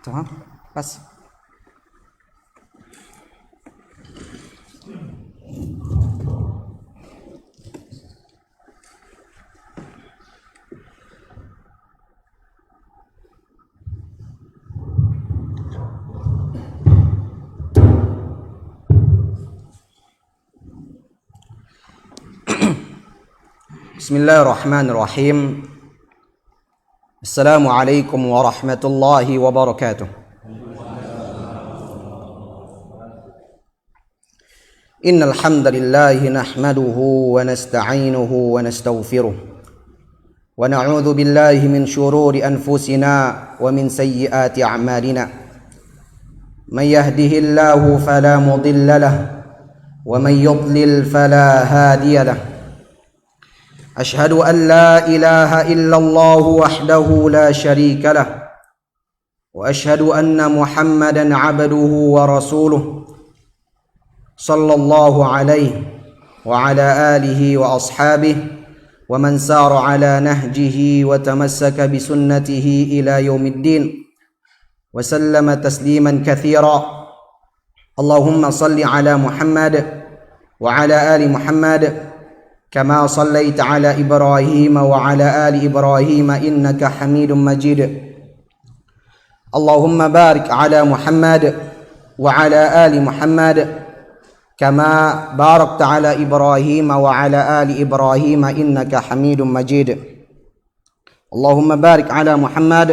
Tamam, bas. Bismillahirrahmanirrahim. Assalamualaikum warahmatullahi wabarakatuh. Innal hamdalillah nahmaduhu wa nasta'inuhu wa nastaghfiruh wa na'udzu billahi min shururi anfusina wa min sayyiati a'malina. May yahdihillahu fala mudilla lahu wa may yudlil fala hadiya lahu. أشهد أن لا إله إلا الله وحده لا شريك له وأشهد أن محمدا عبده ورسوله صلى الله عليه وعلى آله وأصحابه ومن سار على نهجه وتمسك بسنته إلى يوم الدين وسلم تسليما كثيرا. اللهم صل على محمد وعلى آل محمد كما صليت على إبراهيم وعلى آل إبراهيم إنك حميد مجيد. اللهم بارك على محمد وعلى آل محمد كما باركت على إبراهيم وعلى آل إبراهيم إنك حميد مجيد. اللهم بارك على محمد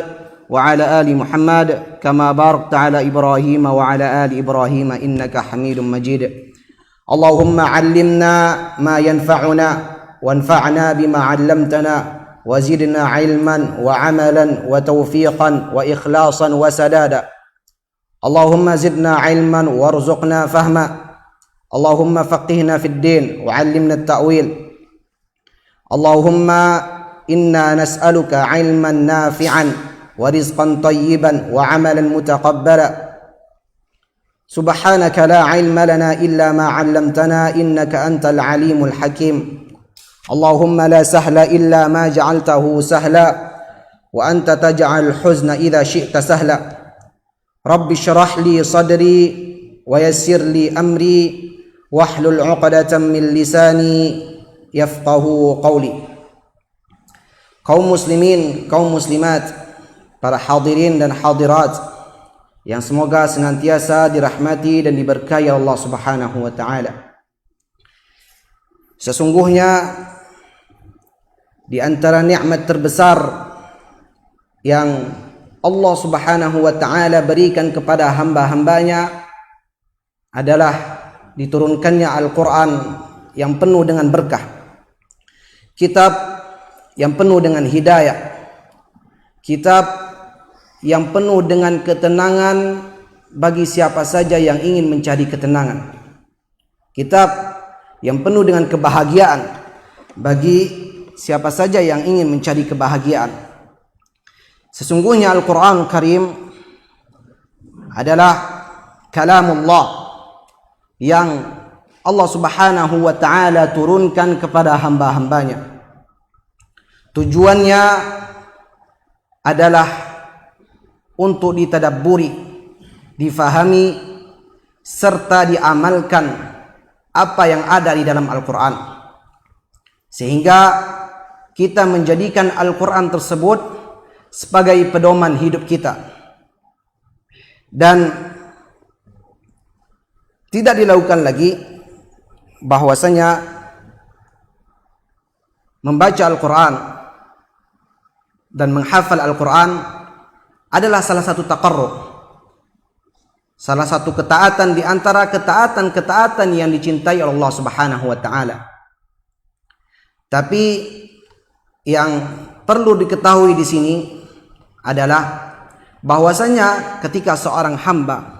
وعلى آل محمد كما باركت على إبراهيم وعلى آل إبراهيم إنك حميد مجيد. اللهم علمنا ما ينفعنا وانفعنا بما علمتنا وزدنا علما وعملا وتوفيقا وإخلاصا وسدادا. اللهم زدنا علما وارزقنا فهما. اللهم فقهنا في الدين وعلمنا التأويل. اللهم إنا نسألك علما نافعا ورزقا طيبا وعملا متقبلا. سبحانك لا علم لنا إلا ما علمتنا إنك أنت العليم الحكيم. اللهم لا سهل إلا ما جعلته سهلا وأنت تجعل الحزن إذا شئت سهلا. رب اشرح لي صدري ويسر لي أمري واحلل عقدة من لساني يفقه قولي. Kaum muslimin, kaum muslimat, para hadirin dan hadirat yang semoga senantiasa dirahmati dan diberkahi Allah Subhanahu wa taala. Sesungguhnya di antara nikmat terbesar yang Allah Subhanahu wa taala berikan kepada hamba-hambanya adalah diturunkannya Al-Qur'an yang penuh dengan berkah. Kitab yang penuh dengan hidayah. Kitab yang penuh dengan ketenangan bagi siapa saja yang ingin mencari ketenangan. Kitab yang penuh dengan kebahagiaan bagi siapa saja yang ingin mencari kebahagiaan. Sesungguhnya Al-Quran Karim adalah kalamullah yang Allah Subhanahu wa ta'ala turunkan kepada hamba-hambanya. Tujuannya adalah untuk ditadabburi, difahami, serta diamalkan apa yang ada di dalam Al-Quran. Sehingga kita menjadikan Al-Quran tersebut sebagai pedoman hidup kita. Dan tidak dilakukan lagi bahwasanya membaca Al-Quran dan menghafal Al-Quran adalah salah satu taqarrub, salah satu ketaatan di antara ketaatan-ketaatan yang dicintai oleh Allah Subhanahu wa taala. Tapi yang perlu diketahui di sini adalah bahwasanya ketika seorang hamba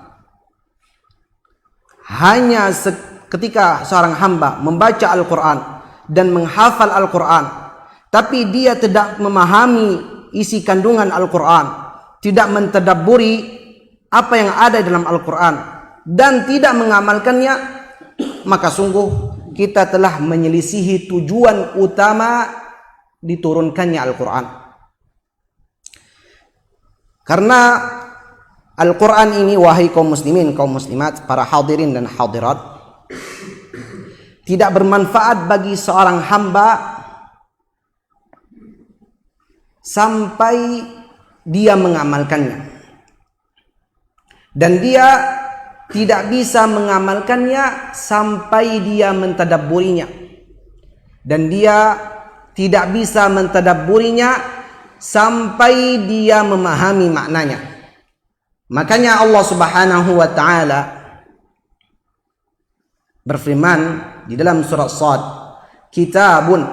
ketika seorang hamba membaca Al-Quran dan menghafal Al-Quran, tapi dia tidak memahami isi kandungan Al-Quran, tidak mentadabburi apa yang ada dalam Al-Quran dan tidak mengamalkannya, maka sungguh kita telah menyelisihi tujuan utama diturunkannya Al-Quran. Karena Al-Quran ini, wahai kaum muslimin, kaum muslimat, para hadirin dan hadirat, tidak bermanfaat bagi seorang hamba sampai dia mengamalkannya. Dan dia tidak bisa mengamalkannya sampai dia mentadabburinya. Dan dia tidak bisa mentadabburinya sampai dia memahami maknanya. Makanya Allah Subhanahu wa taala berfirman di dalam surat Shad, "Kitabun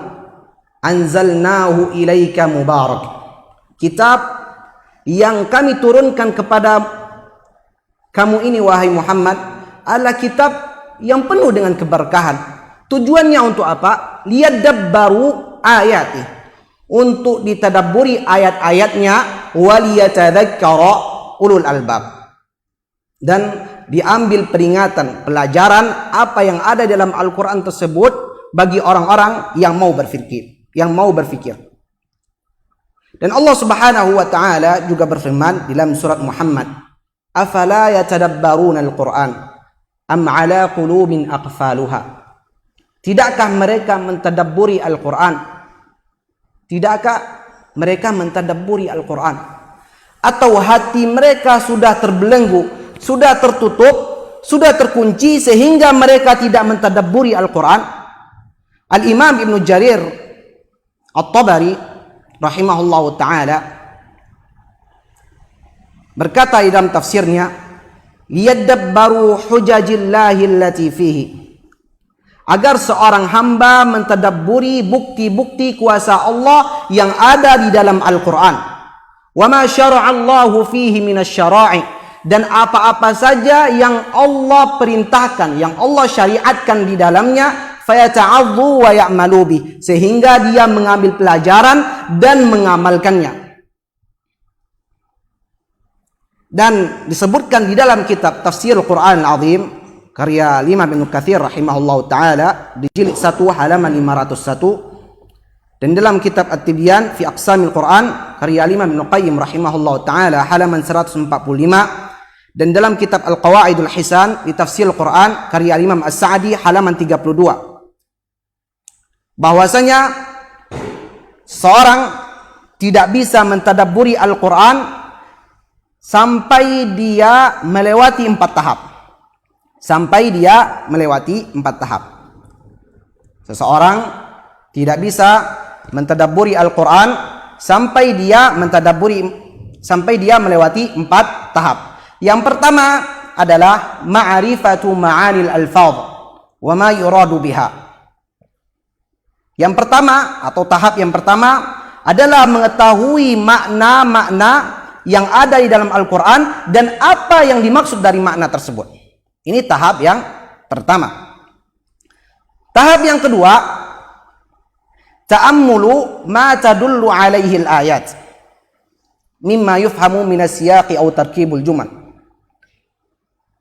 anzalnahu ilaika mubarak." Kitab yang kami turunkan kepada kamu ini wahai Muhammad adalah kitab yang penuh dengan keberkahan. Tujuannya untuk apa? Liyadabbaru ayatih, untuk ditadabburi ayat-ayatnya, waliyatadzakkara ulul albab, dan diambil peringatan, pelajaran apa yang ada dalam Al-Quran tersebut bagi orang-orang yang mau berfikir, Dan Allah Subhanahu wa taala juga berfirman dalam surat Muhammad, "Afala yatadabbaruna al-Qur'an am 'ala qulubin aqfaluha?" Tidakkah mereka mentadabburi Al-Quran? Tidakkah mereka mentadabburi Al-Quran? Atau hati mereka sudah terbelenggu, sudah tertutup, sudah terkunci sehingga mereka tidak mentadabburi Al-Quran? Al-Imam Ibn Jarir At-Tabari rahimahullahu ta'ala berkata dalam tafsirnya, "Liyadabbaru hujajillahi allati fihi." Agar seorang hamba mentadabburi bukti-bukti kuasa Allah yang ada di dalam Al-Quran. Wa ma syara'allahu fihi minasyara'i, dan apa-apa saja yang Allah perintahkan, yang Allah syariatkan di dalamnya, fayata'adhu wa ya'malu bih, sehingga dia mengambil pelajaran dan mengamalkannya. Dan disebutkan di dalam kitab Tafsir Al-Quran Al-Azim karya Imam Ibnu Katsir rahimahullahu taala di jilid 1 halaman 501, dan dalam kitab At-Tibyan fi Aqsamil Quran karya Imam Ibnu Qayyim rahimahullahu taala halaman 145, dan dalam kitab Al-Qawaidul Hisan di Tafsir Al-Quran karya Imam As-Sa'di halaman 32, bahwasanya seorang tidak bisa mentadabburi Al-Quran sampai dia melewati 4 tahap. Seseorang tidak bisa mentadabburi Al-Quran sampai dia melewati 4 tahap. Yang pertama adalah ma'rifatu ma'anil alfadh wa ma yuradu biha. Yang pertama atau tahap yang pertama adalah mengetahui makna-makna yang ada di dalam Al-Quran dan apa yang dimaksud dari makna tersebut. Ini tahap yang pertama. Tahap yang kedua, ta'ammulu ma tadullu alaihi al-ayat mimma yufhamu min as-siyaqi aw tarkibul jumal.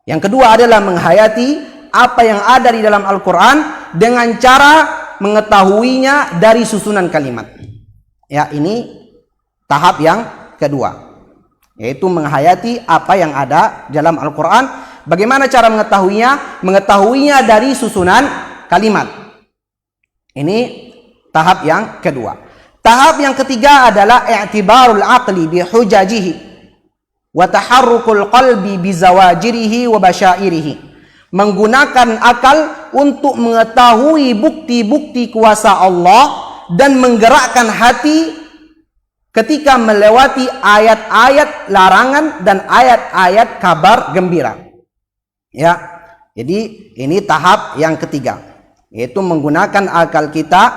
Yang kedua adalah menghayati apa yang ada di dalam Al-Quran dengan cara mengetahuinya dari susunan kalimat. Ya, ini tahap yang kedua, yaitu menghayati apa yang ada dalam Al-Quran. Bagaimana cara mengetahuinya? Mengetahuinya dari susunan kalimat. Ini tahap yang kedua. Tahap yang ketiga adalah i'tibarul aqli bi hujajihi wa taharrukul qalbi bi zawajirihi wa basyairihi. Menggunakan akal untuk mengetahui bukti-bukti kuasa Allah dan menggerakkan hati ketika melewati ayat-ayat larangan dan ayat-ayat kabar gembira. Ya, jadi ini tahap yang ketiga, yaitu menggunakan akal kita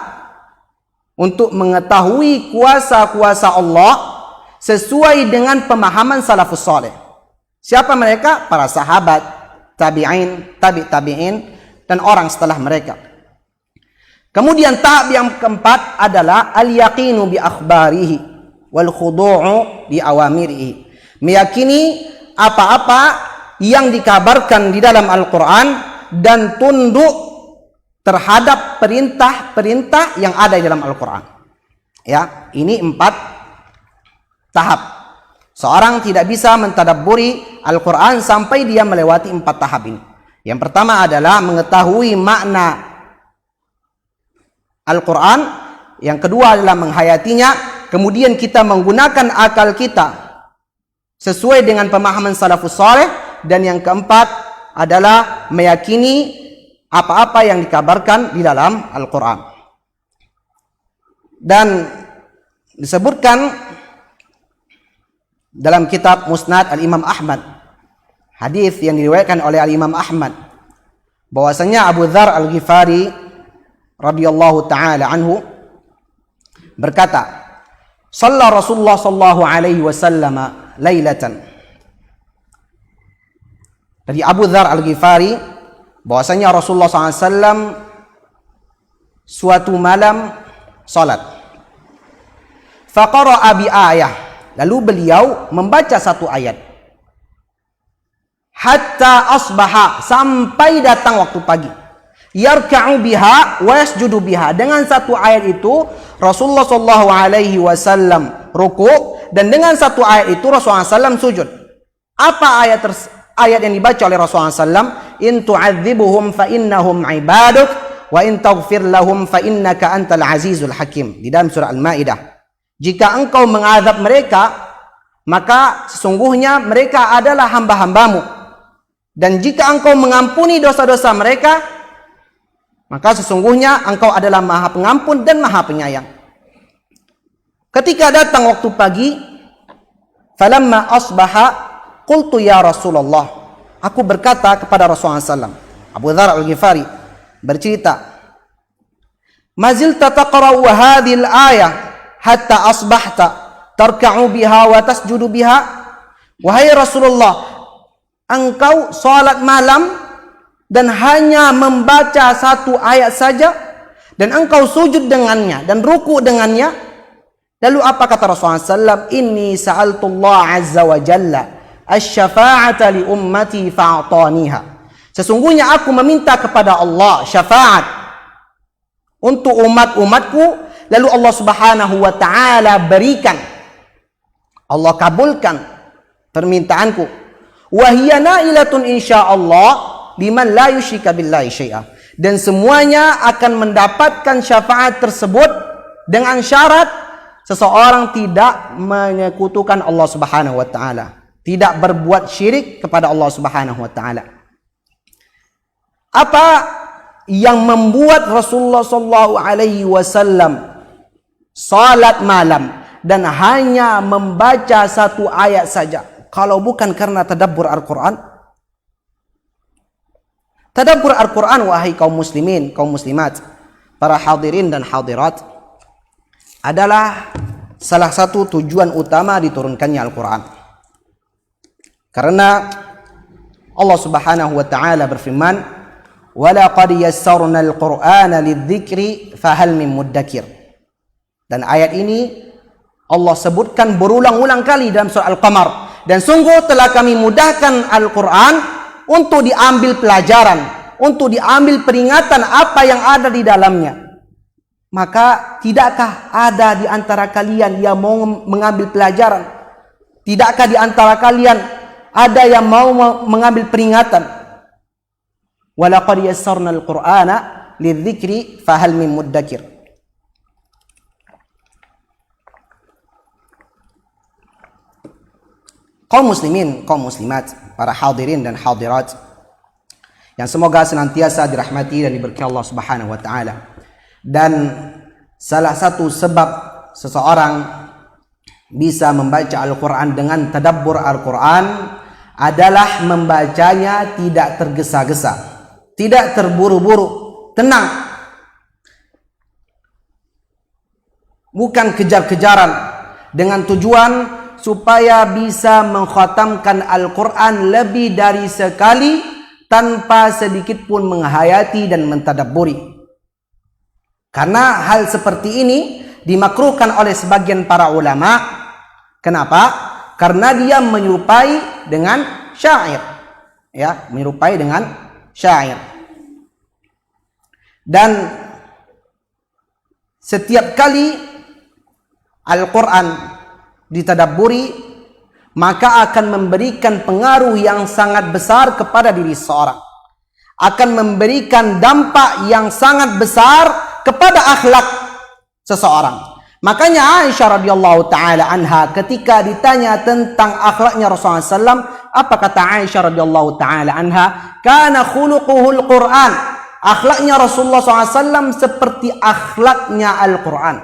untuk mengetahui kuasa-kuasa Allah sesuai dengan pemahaman salafus saleh. Siapa mereka? Para sahabat, tabi'in, tabi'in, dan orang setelah mereka. Kemudian tahap yang keempat adalah al-yaqinu bi akhbarihi wal khudu'u bi awamirihi. Meyakini apa-apa yang dikabarkan di dalam Al-Quran dan tunduk terhadap perintah-perintah yang ada di dalam Al-Quran. Ya, ini 4 tahap. Seorang tidak bisa mentadabburi Al-Quran sampai dia melewati 4 tahap ini. Yang pertama adalah mengetahui makna Al-Quran. Yang kedua adalah menghayatinya. Kemudian kita menggunakan akal kita sesuai dengan pemahaman salafus saleh. Dan yang keempat adalah meyakini apa-apa yang dikabarkan di dalam Al-Quran. Dan disebutkan dalam kitab Musnad Al-Imam Ahmad, hadis yang diriwayatkan oleh Al-Imam Ahmad, bahwasanya Abu Dzar Al-Ghifari radhiyallahu taala anhu berkata, "Shalla Rasulullah sallallahu alaihi wasallam lailatan." Dari Abu Dzar Al-Ghifari bahwasanya Rasulullah SAW suatu malam salat. Faqara'a bi ayah, lalu beliau membaca satu ayat. Hatta asbaha, sampai datang waktu pagi. Yarka'u biha wa yasjudu biha. Dengan satu ayat itu Rasulullah sallallahu alaihi wasallam ruku, dan dengan satu ayat itu Rasulullah SAW sujud. Apa ayat yang dibaca oleh Rasulullah SAW? In tu'adzibuhum fa innahum ibaduk wa in taghfir lahum fa innaka antal azizul hakim. Di dalam surah Al-Maidah. Jika engkau mengazab mereka, maka sesungguhnya mereka adalah hamba-hambamu. Dan jika engkau mengampuni dosa-dosa mereka, maka sesungguhnya engkau adalah Maha Pengampun dan Maha Penyayang. Ketika datang waktu pagi, falamma asbaha qultu ya Rasulullah, aku berkata kepada Rasulullah SAW. Abu Dzar Al-Ghifari bercerita, mazilta taqra'u hadhil ayah hatta asbahta tarka'u biha wa tasjudu biha. Wahai Rasulullah, engkau salat malam dan hanya membaca satu ayat saja, dan engkau sujud dengannya dan ruku dengannya. Lalu apa kata Rasulullah SAW? Inni sa'altullah azza wa jalla asy-syafa'ata li ummati fa'ataniha. Sesungguhnya aku meminta kepada Allah syafaat untuk umat-umatku, lalu Allah Subhanahu wa taala berikan. Allah kabulkan permintaanku. Wa hiya nailatun insyaallah liman la yusyrika billahi syai'a. Dan semuanya akan mendapatkan syafaat tersebut dengan syarat seseorang tidak menyekutukan Allah Subhanahu wa taala, tidak berbuat syirik kepada Allah Subhanahu wa taala. Apa yang membuat Rasulullah sallallahu alaihi wasallam salat malam dan hanya membaca satu ayat saja, kalau bukan karena tadabbur Al-Quran? Tadabbur Al-Quran, wahai kaum muslimin, kaum muslimat, para hadirin dan hadirat, adalah salah satu tujuan utama diturunkannya Al-Quran. Karena Allah Subhanahu wa taala berfirman, وَلَقَدْ يَسَّرْنَا الْقُرْآنَ لِلذِّكْرِ فَهَلْ مِن مُدَّكِرٍ. Dan ayat ini Allah sebutkan berulang-ulang kali dalam surah Al-Qamar. Dan sungguh telah kami mudahkan Al-Quran untuk diambil pelajaran, untuk diambil peringatan apa yang ada di dalamnya. Maka tidakkah ada di antara kalian yang mau mengambil pelajaran? Tidakkah di antara kalian ada yang mau mengambil peringatan? وَلَقَدْ يَسَّرْنَا الْقُرْآنَ لِلذِّكْرِ فَهَلْ مِن مُدَّكِرٍ. Kaum muslimin, kaum muslimat, para hadirin dan hadirat yang semoga senantiasa dirahmati dan diberkahi Allah Subhanahu wa taala. Dan salah satu sebab seseorang bisa membaca Al-Quran dengan tadabbur Al-Quran adalah membacanya tidak tergesa-gesa, tidak terburu-buru, tenang, bukan kejar-kejaran, dengan tujuan supaya bisa mengkhatamkan Al-Quran lebih dari sekali tanpa sedikit pun menghayati dan mentadabburi. Karena hal seperti ini dimakruhkan oleh sebagian para ulama. Kenapa? Karena dia menyerupai dengan syair, ya, menyerupai dengan syair. Dan setiap kali Al-Quran ditadabburi, maka akan memberikan pengaruh yang sangat besar kepada diri seorang. Akan memberikan dampak yang sangat besar kepada akhlak seseorang. Makanya Aisyah radhiyallahu taala anha ketika ditanya tentang akhlaknya Rasulullah SAW, apa kata Aisyah radhiyallahu taala anha? Kana khuluquhul Quran. Akhlaknya Rasulullah SAW seperti akhlaknya Al-Quran.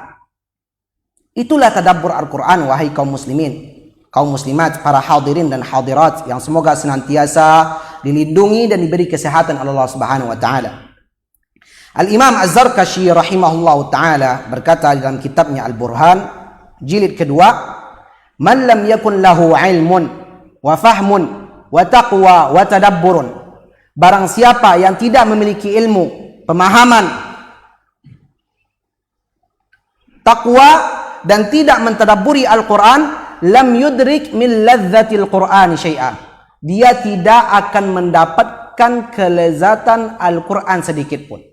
Itulah tadabbur Al-Quran, wahai kaum muslimin, kaum muslimat, para hadirin dan hadirat yang semoga senantiasa dilindungi dan diberi kesehatan oleh Allah Subhanahu wa taala. Al-Imam Az-Zarkashi rahimahullah taala berkata dalam kitabnya Al-Burhan jilid kedua, "Man lam yakun lahu ilmun wa fahmun wa taqwa wa tadabburun." Barang siapa yang tidak memiliki ilmu, pemahaman, takwa dan tidak mentadabburi Al-Quran, lam yudrik min ladzatil Qur'ani syai'a. Dia tidak akan mendapatkan kelezatan Al-Quran sedikit pun.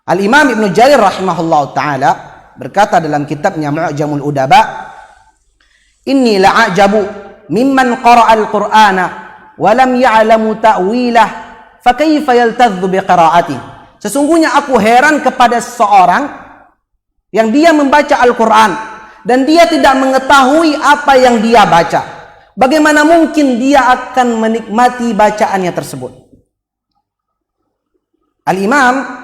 Al-Imam Ibn Jarir rahimahullah ta'ala berkata dalam kitabnya Mu'jamul Udaba, "Inni la'ajabu mimman qara'al Qur'ana wa lam ya'lamu ta'wilah fa kaifa yaltadzu biqira'ati." Sesungguhnya aku heran kepada seseorang yang dia membaca Al-Quran dan dia tidak mengetahui apa yang dia baca. Bagaimana mungkin dia akan menikmati bacaannya tersebut? Al-Imam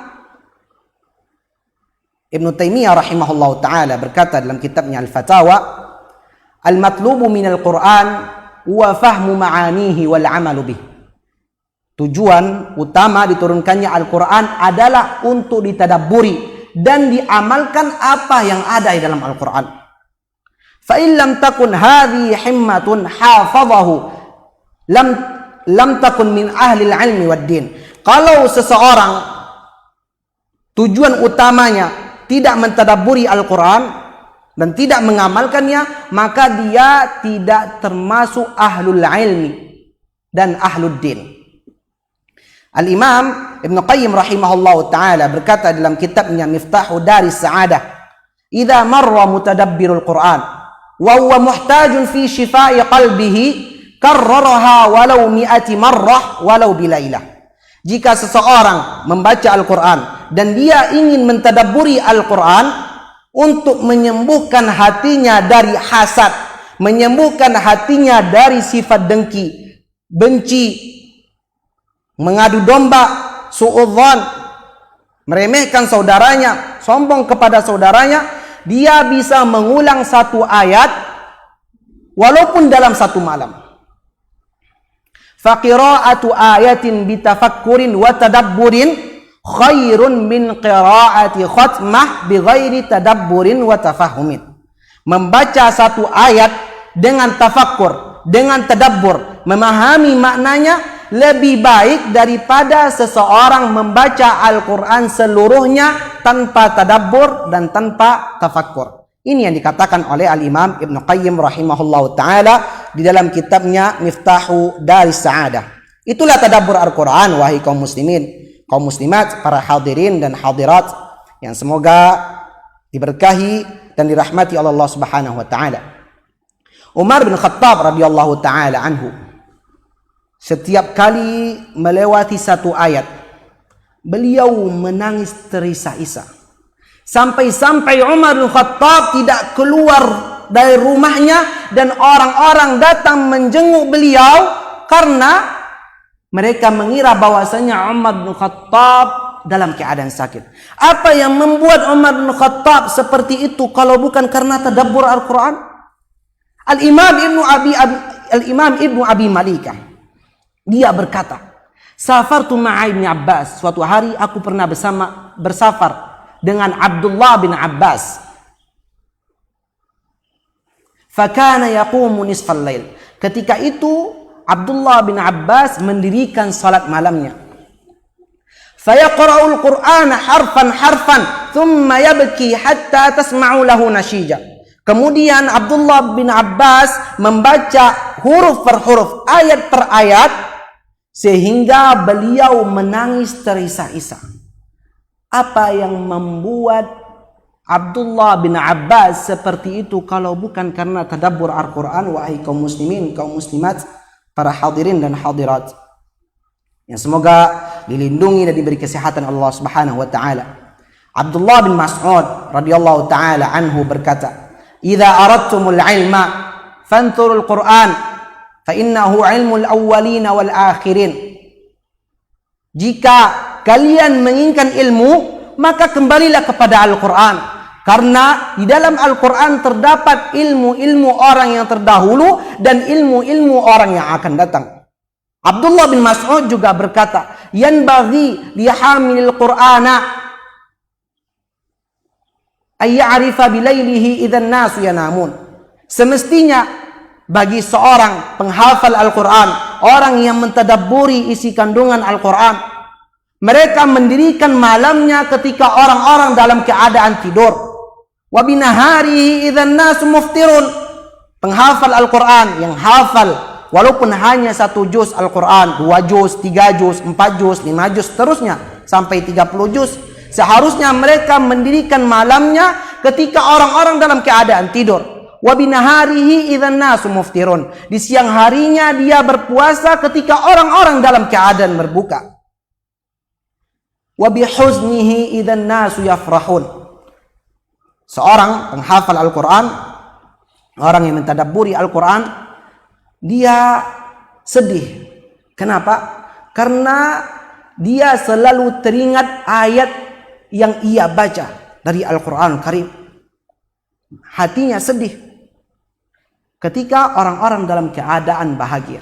Ibn Taimiyah rahimahullah ta'ala berkata dalam kitabnya Al-Fatawa, "Al-matlubu minal Qur'an wa fahmu ma'anihi wal amalu bih." Tujuan utama diturunkannya Al-Quran adalah untuk ditadabburi dan diamalkan apa yang ada di dalam Al-Quran. فَإِنْ لَمْ تَكُنْ هَذِهِ حِمَّةٌ حَافَظَهُ لَمْ تَكُنْ مِنْ أَهْلِ الْعِلْمِ وَالدِّينِ. Kalau seseorang tujuan utamanya tidak mentadabburi Al-Quran dan tidak mengamalkannya, maka dia tidak termasuk ahlul ilmi dan ahlul din. Al-Imam Ibn Qayyim rahimahullah ta'ala berkata dalam kitabnya Miftahu Daris Sa'adah, "Idza marra mutadabbirul Qur'an wa huwa muhtajun fi shifai qalbihi karraraha walau mi'ati marrah walau bilailah." Jika seseorang membaca Al-Quran dan dia ingin mentadabburi Al-Quran untuk menyembuhkan hatinya dari hasad, menyembuhkan hatinya dari sifat dengki, benci, mengadu domba, su'udzon, meremehkan saudaranya, sombong kepada saudaranya, dia bisa mengulang satu ayat walaupun dalam satu malam. Faqira'atu ayatin bitafakkurin wa tadabburin khairun min qira'ati khatmah bighairi tadabburin wa tafahumin. Membaca satu ayat dengan tafakkur, dengan tadabbur, memahami maknanya lebih baik daripada seseorang membaca Al-Quran seluruhnya tanpa tadabbur dan tanpa tafakkur. Ini yang dikatakan oleh Al-Imam Ibn Qayyim rahimahullah ta'ala di dalam kitabnya Miftahu Daris Sa'adah. Itulah tadabbur Al-Quran, wahai kaum muslimin, kaum muslimat, para hadirin dan hadirat yang semoga diberkahi dan dirahmati oleh Allah Subhanahu wa ta'ala. Umar bin Khattab radhiyallahu ta'ala anhu, setiap kali melewati satu ayat, beliau menangis terisak-isak. Sampai-sampai Umar bin Khattab tidak keluar dari rumahnya dan orang-orang datang menjenguk beliau karena mereka mengira bahwasanya Umar bin Khattab dalam keadaan sakit. Apa yang membuat Umar bin Khattab seperti itu kalau bukan karena tadabbur Al-Quran? Al-Imam Ibnu Abi Malikah, dia berkata, "Safartu ma'a Ibn Abbas." Suatu hari aku pernah bersafar dengan Abdullah bin Abbas. Fakana yaqumu nisfal lail. Ketika itu Abdullah bin Abbas mendirikan salat malamnya. Fayaqra'ul Qur'ana harfan thumma yabki hatta tasma'u lahu nashija. Kemudian Abdullah bin Abbas membaca huruf per huruf, ayat per ayat, sehingga beliau menangis terisak-isak. Apa yang membuat Abdullah bin Abbas seperti itu kalau bukan karena tadabbur Al-Quran. Wahai kaum muslimin, kaum muslimat, para hadirin dan hadirat yang semoga dilindungi dan diberi kesehatan Allah Subhanahu wa taala. Abdullah bin Mas'ud radhiyallahu taala anhu berkata, "Idza aradtumul ilma fanthurul Qur'an fa innahu ilmul awwalin wal akhirin." Jika kalian menginginkan ilmu, maka kembalilah kepada Al-Quran. Karena di dalam Al-Quran terdapat ilmu-ilmu orang yang terdahulu dan ilmu-ilmu orang yang akan datang. Abdullah bin Mas'ud juga berkata, "Yanbaghi lihamilil Qur'ana ay ya'rifa bilailihi idzan nasu yanamun." Semestinya bagi seorang penghafal Al-Quran, orang yang mentadabburi isi kandungan Al-Quran, mereka mendirikan malamnya ketika orang-orang dalam keadaan tidur. Wa binaharihi idzan nasu muftirun. Penghafal Al-Quran yang hafal walaupun hanya 1 juz Al-Quran, 2 juz, 3 juz, 4 juz, 5 juz, seterusnya sampai 30 juz, seharusnya mereka mendirikan malamnya ketika orang-orang dalam keadaan tidur. Wa binaharihi idzan nasu muftirun. Di siang harinya dia berpuasa ketika orang-orang dalam keadaan berbuka. Wa bihuznihi idzan nasu yafrahun. Seorang penghafal Al-Quran, orang yang mentadabburi Al-Quran, dia sedih. Kenapa? Karena dia selalu teringat ayat yang ia baca dari Al-Quran Karim. Hatinya sedih ketika orang-orang dalam keadaan bahagia.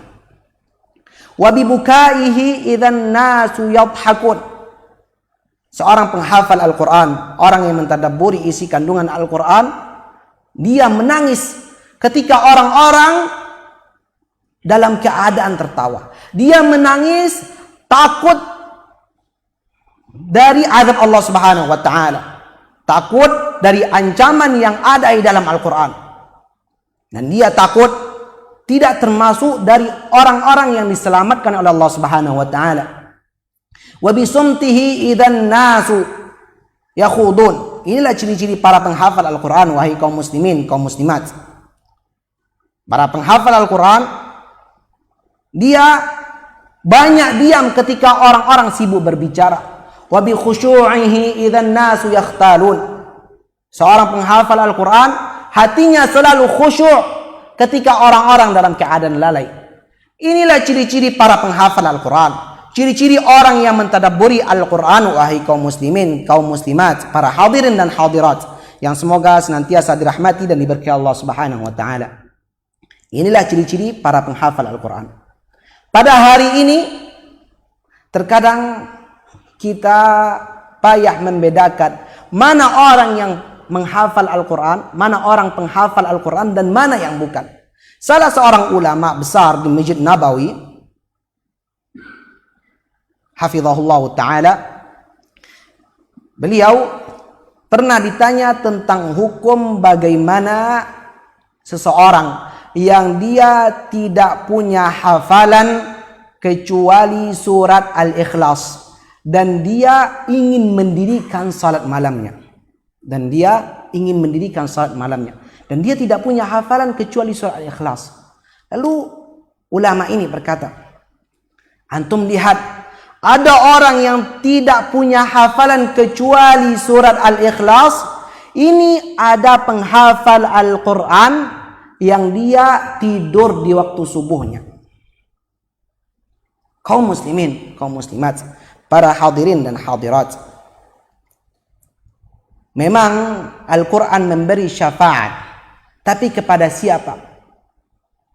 Wa bibukaihi idzan nasu yadhakun. Seorang penghafal Al-Quran, orang yang mentadabburi isi kandungan Al-Quran, dia menangis ketika orang-orang dalam keadaan tertawa. Dia menangis takut dari azab Allah Subhanahu wa taala. Takut dari ancaman yang ada di dalam Al-Quran. Dan dia takut tidak termasuk dari orang-orang yang diselamatkan oleh Allah Subhanahu wa taala. Wa bisumtihi idzan nasu yakhudun. Inilah ciri-ciri para penghafal Al-Quran, wahai kaum muslimin, kaum muslimat. Para penghafal Al-Quran, dia banyak diam ketika orang-orang sibuk berbicara. Wa bi khusyu'ihi idzan nasu yakhtalun. Seorang penghafal Al-Quran, hatinya selalu khusyuk ketika orang-orang dalam keadaan lalai. Inilah ciri-ciri para penghafal Al-Quran. Ciri-ciri orang yang mentadabburi Al-Quran, wahai kaum muslimin, kaum muslimat, para hadirin dan hadirat yang semoga senantiasa dirahmati dan diberkahi Allah Subhanahu wa taala. Inilah ciri-ciri para penghafal Al-Quran. Pada hari ini terkadang kita payah membedakan mana orang yang menghafal Al-Quran, mana orang penghafal Al-Quran, dan mana yang bukan. Salah seorang ulama besar di Masjid Nabawi, hafizahullah ta'ala, beliau pernah ditanya tentang hukum bagaimana seseorang yang dia tidak punya hafalan kecuali surat Al-Ikhlas dan dia ingin mendirikan salat malamnya. Dan dia tidak punya hafalan kecuali surat Al-Ikhlas. Lalu ulama ini berkata, antum lihat, ada orang yang tidak punya hafalan kecuali surat Al-Ikhlas. Ini ada penghafal Al-Quran yang dia tidur di waktu subuhnya. Kaum muslimin, kaum muslimat, para hadirin dan hadirat, memang Al-Quran memberi syafaat, tapi kepada siapa?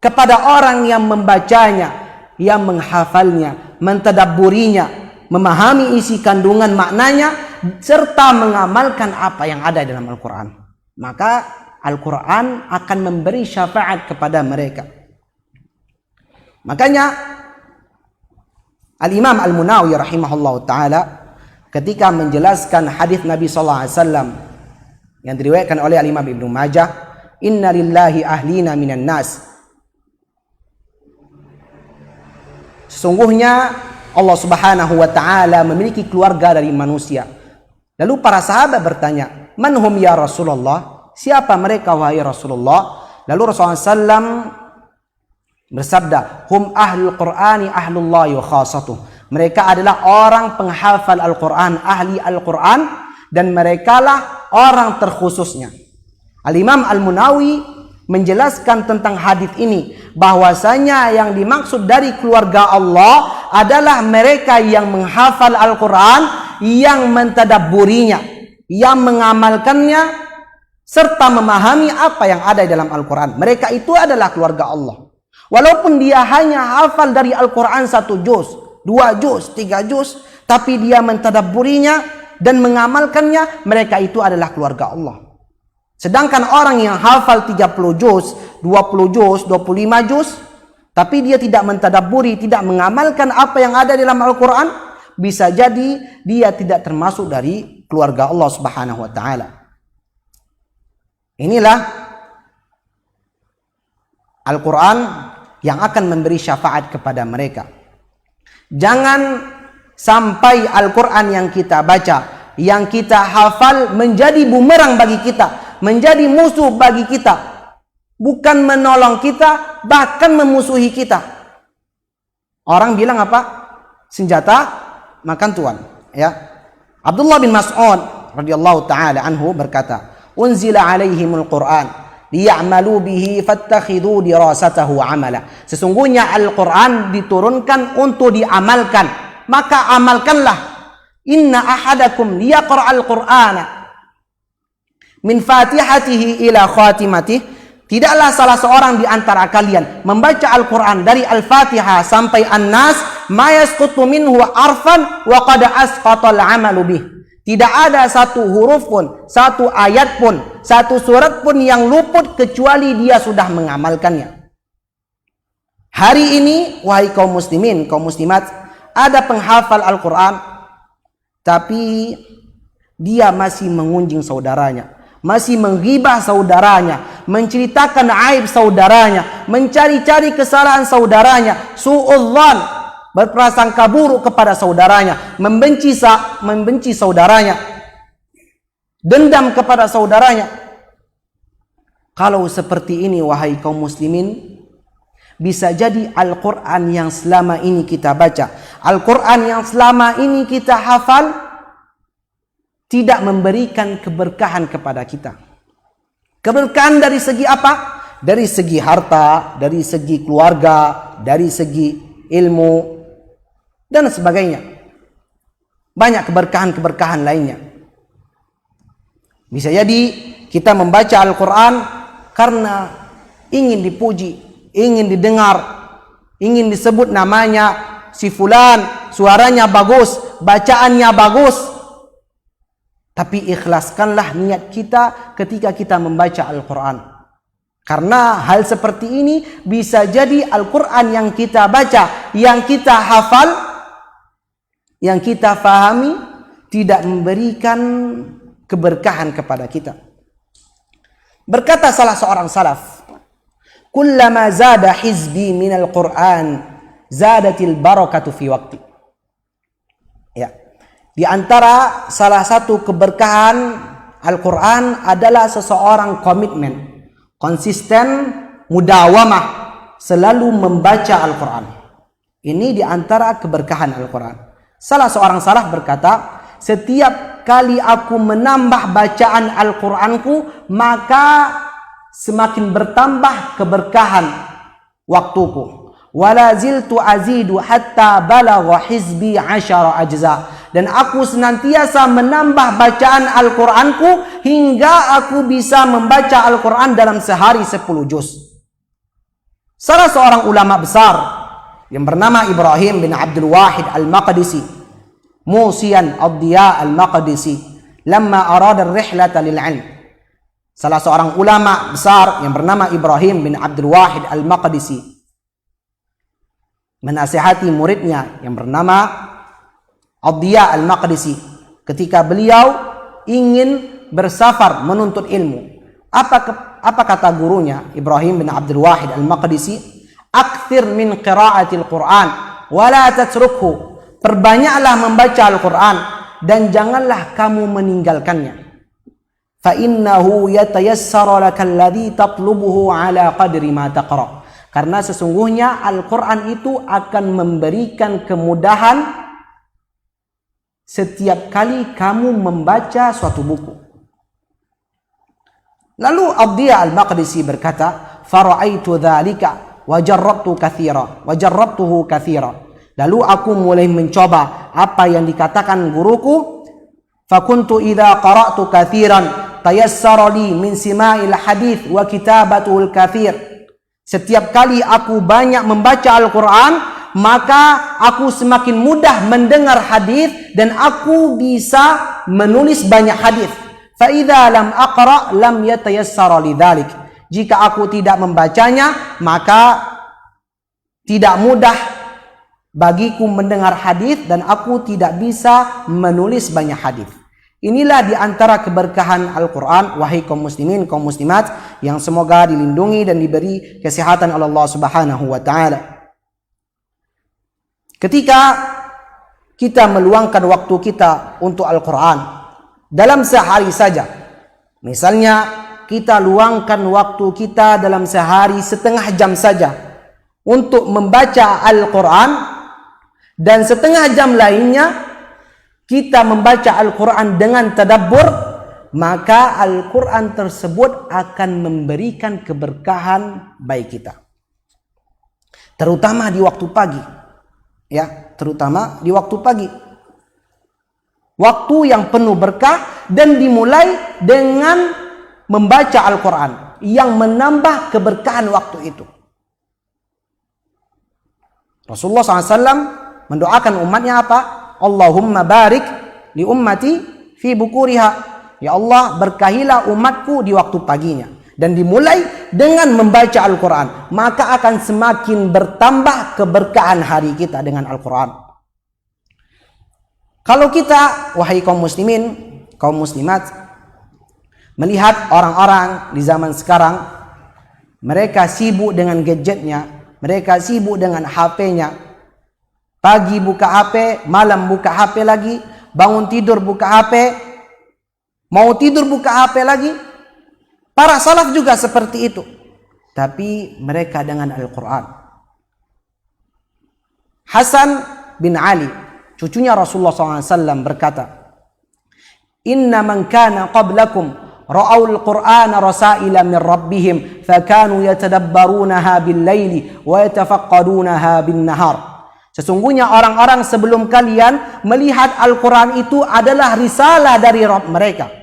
Kepada orang yang membacanya, yang menghafalnya, mentadabburinya, memahami isi kandungan maknanya, serta mengamalkan apa yang ada dalam Al-Quran. Maka Al-Quran akan memberi syafaat kepada mereka. Makanya Al-Imam Al-Munawi rahimahullah ta'ala ketika menjelaskan hadis Nabi SAW yang diriwayatkan oleh Al-Imam Ibnu Majah, inna lillahi ahlina minan nas, sesungguhnya Allah Subhanahu wa ta'ala memiliki keluarga dari manusia. Lalu para sahabat bertanya, "Man hum ya Rasulullah?" Siapa mereka wahai Rasulullah? Lalu Rasulullah SAW bersabda, "Hum ahlul Qur'ani ahlullahi wa khasatuh." Mereka adalah orang penghafal Al-Quran, ahli Al-Quran, dan merekalah orang terkhususnya. Al-Imam Al-Munawi menjelaskan tentang hadis ini, bahwasanya yang dimaksud dari keluarga Allah adalah mereka yang menghafal Al-Quran, yang mentadabburinya, yang mengamalkannya, serta memahami apa yang ada di dalam Al-Quran. Mereka itu adalah keluarga Allah. Walaupun dia hanya hafal dari Al-Quran 1 juz, 2 juz, 3 juz, tapi dia mentadabburinya dan mengamalkannya, mereka itu adalah keluarga Allah. Sedangkan orang yang hafal 30 juz, 20 juz, 25 juz, tapi dia tidak mentadabburi, tidak mengamalkan apa yang ada dalam Al-Quran, bisa jadi dia tidak termasuk dari keluarga Allah Subhanahu wa Ta'ala. Inilah Al-Quran yang akan memberi syafaat kepada mereka. Jangan sampai Al-Quran yang kita baca, yang kita hafal menjadi bumerang bagi kita, menjadi musuh bagi kita, bukan menolong kita, bahkan memusuhi kita. Orang bilang apa? Senjata makan tuan. Ya. Abdullah bin Mas'ud radhiyallahu taala anhu berkata, "Unzila alaihimul Qur'an liya'malu bihi fattakhidhu dirasatahu amala." Sesungguhnya Al-Quran diturunkan untuk diamalkan, maka amalkanlah. Inna ahadakum liyaqra'al Qur'ana min fatihatihi ila khatimatihi. Tidaklah salah seorang di antara kalian membaca Al-Quran dari Al-Fatihah sampai An-Nas, ma yasqutu minhu arfan wa qad asqatal amalu bih. Tidak ada satu huruf pun, satu ayat pun, satu surat pun yang luput kecuali dia sudah mengamalkannya. Hari ini, wahai kaum muslimin, kaum muslimat, ada penghafal Al-Quran, tapi dia masih mengunjing saudaranya, masih menggibah saudaranya, menceritakan aib saudaranya, mencari-cari kesalahan saudaranya, su'udzan, berprasangka buruk kepada saudaranya, membenci saudaranya, dendam kepada saudaranya. Kalau seperti ini, wahai kaum muslimin, bisa jadi Al-Quran yang selama ini kita baca, Al-Quran yang selama ini kita hafal, tidak memberikan keberkahan kepada kita. Keberkahan dari segi apa? Dari segi harta, dari segi keluarga, dari segi ilmu, dan sebagainya. Banyak keberkahan-keberkahan lainnya. Bisa jadi kita membaca Al-Quran karena ingin dipuji, ingin didengar, ingin disebut namanya, si fulan, suaranya bagus, bacaannya bagus. Tapi ikhlaskanlah niat kita ketika kita membaca Al-Quran. Karena hal seperti ini bisa jadi Al-Quran yang kita baca, yang kita hafal, yang kita fahami, tidak memberikan keberkahan kepada kita. Berkata salah seorang salaf, "Kullama zada hizbi minal Qur'an, zadatil barakatu fi waqti." Ya. Di antara salah satu keberkahan Al-Quran adalah seseorang komitmen, konsisten, mudawamah, selalu membaca Al-Quran. Ini di antara keberkahan Al-Quran. Salah seorang salaf berkata, "Setiap kali aku menambah bacaan Al-Quranku, maka semakin bertambah keberkahan waktuku. Wala ziltu azidu hatta balagha hizbi 10 ajza." Dan aku senantiasa menambah bacaan Al-Quranku hingga aku bisa membaca Al-Quran dalam sehari 10 juz. Salah seorang ulama besar yang bernama Ibrahim bin Abdul Wahid Al-Maqdisi, Musian Ad-Diya Al-Maqdisi, lamma arada ar-rihlata lil-'ilm. Salah seorang ulama besar yang bernama Ibrahim bin Abdul Wahid Al-Maqdisi menasihati muridnya yang bernama Ad-Diya Al-Maqdisi ketika beliau ingin bersafar menuntut ilmu. Apa kata gurunya Ibrahim bin Abdul Wahid Al-Maqdisi? "Akthir min qira'atil Qur'an wa la tatrukhu." Perbanyaklah membaca Al-Quran dan janganlah kamu meninggalkannya. fa innahu yatayassara lakal ladzi tatlubuhu ala qadri ma taqra. Karena sesungguhnya Al-Qur'an itu akan memberikan kemudahan setiap kali kamu membaca suatu buku. Lalu Abdiyah Al-Maqdisi berkata, fara'aitu dzalika wa jarrabtuhu katsira. Lalu aku mulai mencoba apa yang dikatakan guruku. Fakuntu idza qara'tu katsiran tayassara li min sima'il hadits wa kitabatul katsir. Setiap kali aku banyak membaca Al-Quran, maka aku semakin mudah mendengar hadis dan aku bisa menulis banyak hadis. Fa idza lam aqra lam yatayassara lidzalik. Jika aku tidak membacanya, maka tidak mudah bagiku mendengar hadis dan aku tidak bisa menulis banyak hadis. Inilah di antara keberkahan Al-Quran, wahai kaum muslimin, kaum muslimat, yang semoga dilindungi dan diberi kesehatan oleh Allah Subhanahu wa Ta'ala. Ketika kita meluangkan waktu kita untuk Al-Quran dalam sehari saja, misalnya kita luangkan waktu kita dalam sehari setengah jam saja untuk membaca Al-Quran, dan setengah jam lainnya kita membaca Al-Quran dengan tadabbur, maka Al-Quran tersebut akan memberikan keberkahan bagi kita. Terutama di waktu pagi. Ya, terutama di waktu pagi. Waktu yang penuh berkah dan dimulai dengan membaca Al-Quran yang menambah keberkahan waktu itu. Rasulullah SAW mendoakan umatnya apa? Allahumma barik li ummati fi bukuriha. Ya Allah, berkahilah umatku di waktu paginya. Dan dimulai dengan membaca Al-Quran, maka akan semakin bertambah keberkahan hari kita dengan Al-Quran. Kalau kita, wahai kaum muslimin, kaum muslimat, melihat orang-orang di zaman sekarang, mereka sibuk dengan gadgetnya, mereka sibuk dengan HP-nya. Pagi buka HP, malam buka HP lagi, bangun tidur buka HP, mau tidur buka HP lagi. Para salaf juga seperti itu. Tapi mereka dengan Al-Quran. Hasan bin Ali, cucunya Rasulullah SAW berkata, Inna man kana qablakum ra'awul Qur'ana rasaila min rabbihim fakanu yatadabbarunaha bil laili wa yatafaqqadunaha bin nahar. Sesungguhnya orang-orang sebelum kalian melihat Al-Quran itu adalah risalah dari Rabb mereka.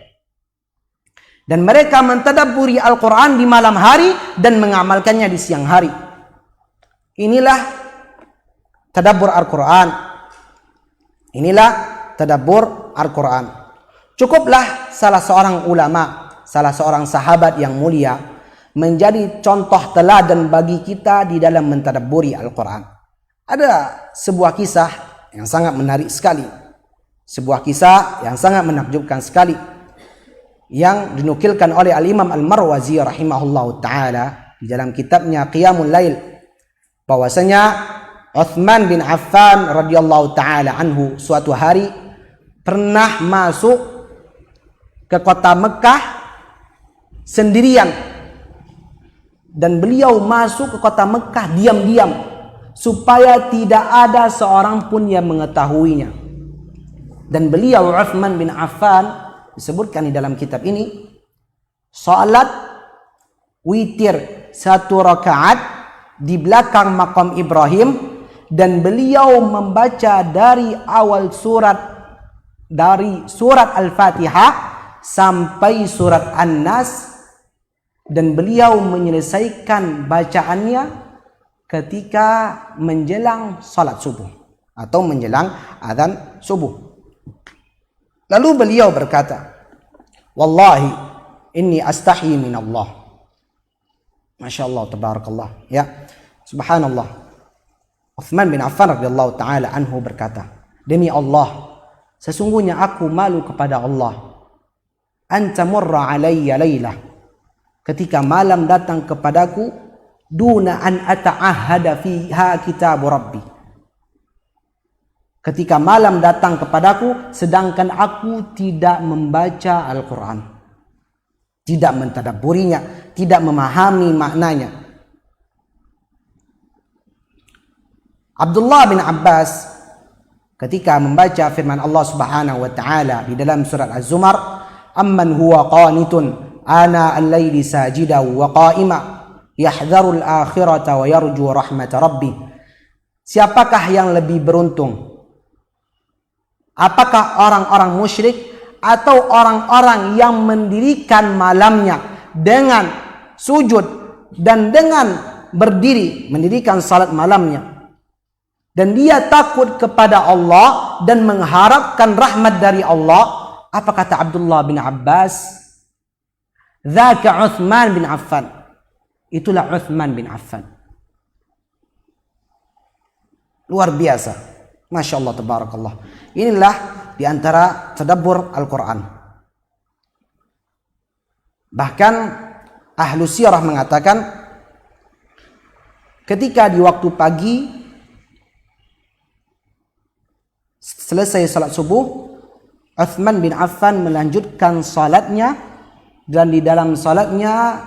Dan mereka mentadabburi Al-Quran di malam hari dan mengamalkannya di siang hari. Inilah tadabbur Al-Quran. Inilah tadabbur Al-Quran. Cukuplah salah seorang ulama, salah seorang sahabat yang mulia menjadi contoh teladan bagi kita di dalam mentadabburi Al-Quran. Ada sebuah kisah yang sangat menarik sekali. Sebuah kisah yang sangat menakjubkan sekali. Yang dinukilkan oleh Al-Imam Al-Marwazi rahimahullahu ta'ala di dalam kitabnya Qiyamul Lail. Bahwasanya Uthman bin Affan radhiyallahu ta'ala anhu suatu hari pernah masuk ke kota Mekah sendirian. Dan beliau masuk ke kota Mekah diam-diam, supaya tidak ada seorang pun yang mengetahuinya. Dan beliau Uthman bin Affan disebutkan di dalam kitab ini, salat witir 1 rakaat di belakang makam Ibrahim, dan beliau membaca dari awal surat, dari surat Al-Fatihah sampai surat An-Nas, dan beliau menyelesaikan bacaannya ketika menjelang salat subuh atau menjelang azan subuh. Lalu beliau berkata, Wallahi inni astahi min Allah. Masya Allah, tabarakallah. Ya, subhanallah. Uthman bin Affan radhiyallahu ta'ala anhu berkata, demi Allah, sesungguhnya aku malu kepada Allah. Anta murra alayya laylah. Ketika malam datang kepadaku, duna an ata'ahada fiha kitab Rabbi. Ketika malam datang kepadaku, sedangkan aku tidak membaca Al-Quran. tidak mentadabburinya, tidak memahami maknanya. Abdullah bin Abbas ketika membaca firman Allah Subhanahu wa taala di dalam surat Az-Zumar, amman huwa qanitun ana al-laili sajida wa qa'ima yahdharu al-akhirata wa yarju rahmata rabbih. Siapakah yang lebih beruntung? Apakah orang-orang musyrik atau orang-orang yang mendirikan malamnya dengan sujud dan dengan berdiri mendirikan salat malamnya, dan dia takut kepada Allah dan mengharapkan rahmat dari Allah? Apa kata Abdullah bin Abbas? Dzaka Utsman bin Affan. Itulah Utsman bin Affan. Luar biasa. Masya Allah, tabarakallah. Inilah diantara tadabbur Al-Quran. Bahkan ahlu sirah mengatakan ketika di waktu pagi selesai salat subuh, Utsman bin Affan melanjutkan salatnya, dan di dalam salatnya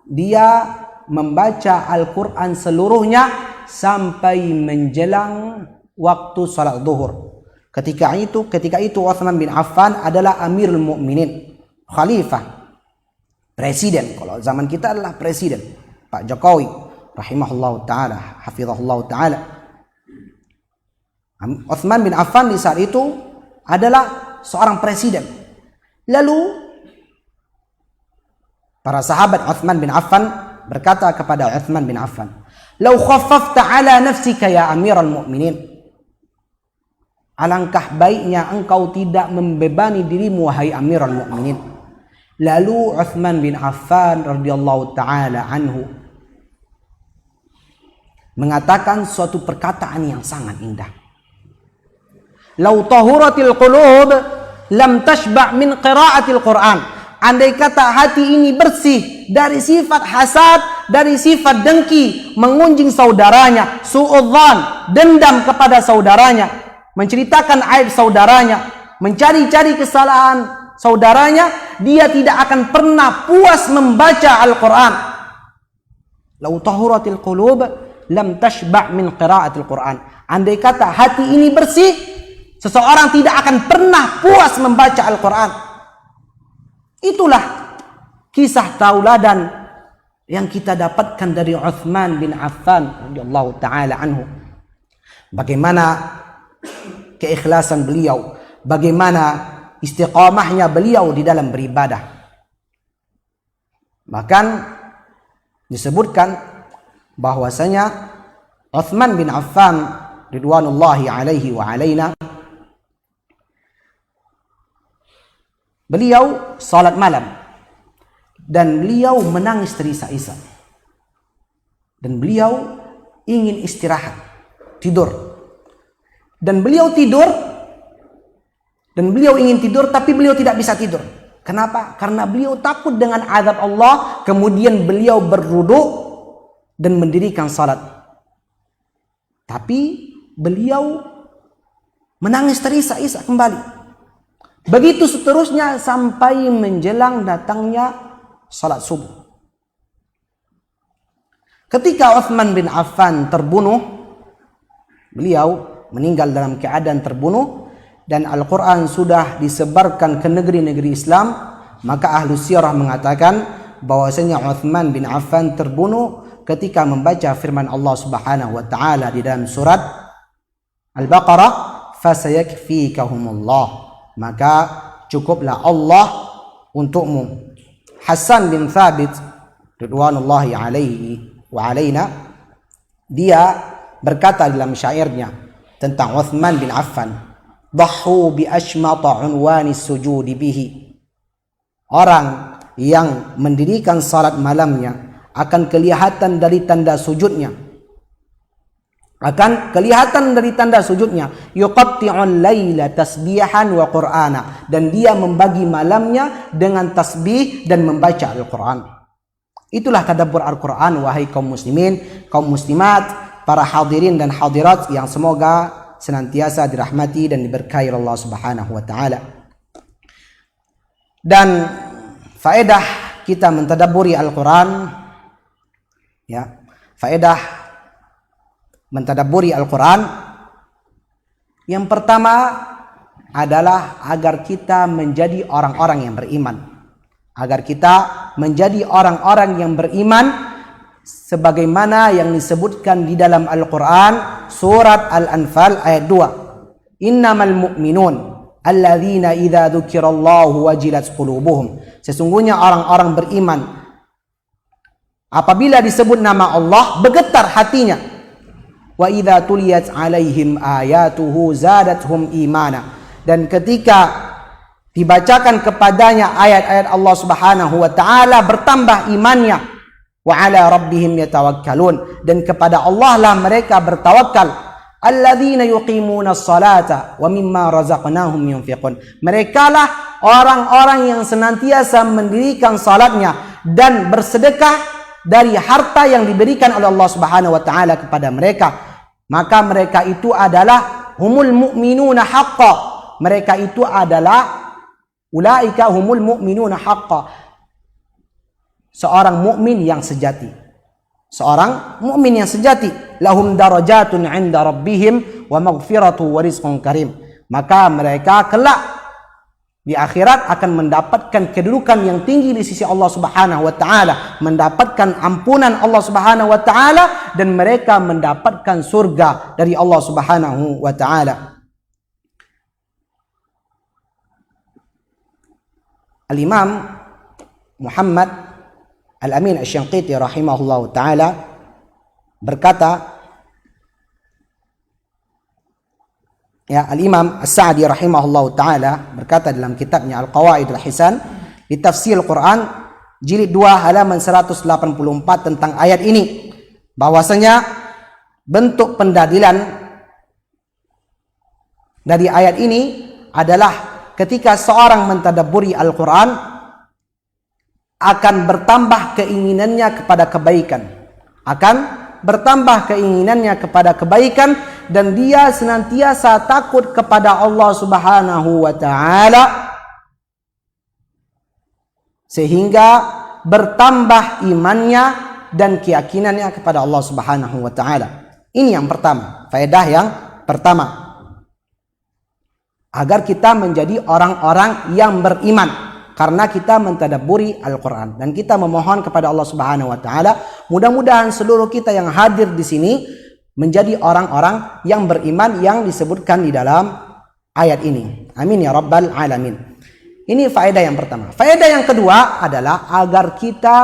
dia membaca Al-Quran seluruhnya sampai menjelang waktu salat zuhur. Ketika itu Utsman bin Affan adalah Amirul Mukminin, khalifah, presiden. Kalau zaman kita adalah presiden, Pak Jokowi rahimahullahu taala, hafizahullahu taala. Utsman bin Affan di saat itu adalah seorang presiden. Lalu para sahabat Utsman bin Affan berkata kepada Utsman bin Affan, "Lau khaffafta ala nafsika ya Amirul Mukminin." Alangkah baiknya engkau tidak membebani dirimu wahai Amirul Mukminin. Lalu Utsman bin Affan radhiyallahu taala anhu mengatakan suatu perkataan yang sangat indah. "Lau tahuratil qulub lam tashba' min qira'atil Qur'an." Andai kata hati ini bersih dari sifat hasad, dari sifat dengki, mengunjing saudaranya, suudzon, dendam kepada saudaranya, menceritakan aib saudaranya, mencari-cari kesalahan saudaranya, dia tidak akan pernah puas membaca Al-Quran. Lau tahuratil qulub lam tashba' min qira'atil Quran. Andai kata hati ini bersih, seseorang tidak akan pernah puas membaca Al-Quran. Itulah kisah tauladan yang kita dapatkan dari Utsman bin Affan radhiyallahu taala anhu. Bagaimana keikhlasan beliau, bagaimana istiqamahnya beliau di dalam beribadah. Bahkan disebutkan bahwasanya Utsman bin Affan ridwanullahi alaihi wa alaina, beliau salat malam dan beliau menangis terisak-isak, dan beliau ingin istirahat, tidur, dan beliau tidur, dan beliau ingin tidur tapi beliau tidak bisa tidur. Kenapa? Karena beliau takut dengan azab Allah. Kemudian beliau berwudu dan mendirikan salat, tapi beliau menangis terisak-isak kembali. Begitu seterusnya sampai menjelang datangnya salat subuh. Ketika Utsman bin Affan terbunuh, beliau meninggal dalam keadaan terbunuh, dan Al-Quran sudah disebarkan ke negeri-negeri Islam, maka ahlu sirah mengatakan bahwasanya Utsman bin Affan terbunuh ketika membaca firman Allah Subhanahu wa taala di dalam surat Al-Baqarah, fasayakfikahumullah, maka cukuplah Allah untukmu. Hasan bin Thabit ridwanullahi alaihi wa alaina, dia berkata dalam syairnya tentang Utsman bin Affan, "Dhahu bi ashmata unwani sujudi bihi." Orang yang mendirikan salat malamnya akan kelihatan dari tanda sujudnya, akan kelihatan dari tanda sujudnya, yuqatti'ul laila tasbihan wa qur'ana, dan dia membagi malamnya dengan tasbih dan membaca Al-Quran. Itulah tadabbur Al-Quran, wahai kaum muslimin, kaum muslimat, para hadirin dan hadirat yang semoga senantiasa dirahmati dan diberkahi Allah Subhanahu wa taala. Dan faedah kita mentadabburi Al-Quran, ya, faedah mentadabburi Al-Quran yang pertama adalah agar kita menjadi orang-orang yang beriman. Agar kita menjadi orang-orang yang beriman sebagaimana yang disebutkan di dalam Al-Quran surat Al-Anfal ayat 2. Innamal mu'minun alladzina idza dzukirallahu wajilat qulubuhum. Sesungguhnya orang-orang beriman apabila disebut nama Allah bergetar hatinya. Wa idza tuliyat alaihim ayatuhu zadatuhum imana. Dan ketika dibacakan kepadanya ayat-ayat Allah Subhanahu wa taala bertambah imannya. Wa ala rabbihim yatawakkalun, dan kepada Allah lah mereka bertawakal. Alladzina yuqimuna as-salata wa mimma razaqnahum yunfiqun. Mereka lah orang-orang yang senantiasa mendirikan salatnya dan bersedekah dari harta yang diberikan oleh Allah Subhanahu wa taala kepada mereka. Maka mereka itu adalah humul mu'minuna haqqan. Mereka itu adalah ulaika humul mu'minuna haqqan. Seorang mukmin yang sejati. Seorang mukmin yang sejati. Lahum darajatun 'inda rabbihim wa maghfiratu wa rizqun karim. Maka mereka kelak di akhirat akan mendapatkan kedudukan yang tinggi di sisi Allah Subhanahu wa taala, mendapatkan ampunan Allah Subhanahu wa taala, dan mereka mendapatkan surga dari Allah Subhanahu wa taala. Al-Imam Muhammad Al-Amin Asy-Syanqiti rahimahullah ta'ala berkata, ya, Al-Imam As-Sa'di rahimahullah ta'ala berkata dalam kitabnya Al-Qawaid Al-Hisan di tafsir Al-Quran jilid 2 halaman 184 tentang ayat ini, bahwasanya bentuk pendalilan dari ayat ini adalah ketika seorang mentadabburi Al-Quran akan bertambah keinginannya kepada kebaikan. Akan bertambah keinginannya kepada kebaikan, dan dia senantiasa takut kepada Allah Subhanahu wa taala, sehingga bertambah imannya dan keyakinannya kepada Allah Subhanahu wa taala. Ini yang pertama, faedah yang pertama. Agar kita menjadi orang-orang yang beriman karena kita mentadabburi Al-Quran, dan kita memohon kepada Allah Subhanahu wa taala mudah-mudahan seluruh kita yang hadir di sini menjadi orang-orang yang beriman yang disebutkan di dalam ayat ini. Amin ya rabbal alamin. Ini faedah yang pertama. Faedah yang kedua adalah agar kita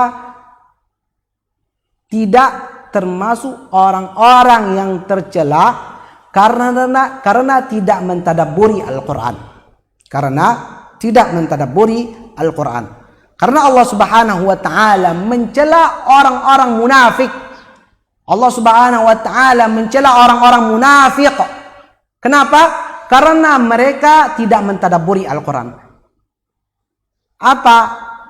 tidak termasuk orang-orang yang tercela karena tidak mentadabburi Al-Quran. Karena tidak mentadabburi Al-Quran. Karena Allah Subhanahu wa taala mencela orang-orang munafik. Allah Subhanahu wa taala mencela orang-orang munafik. Kenapa? Karena mereka tidak mentadabburi Al-Quran. Apa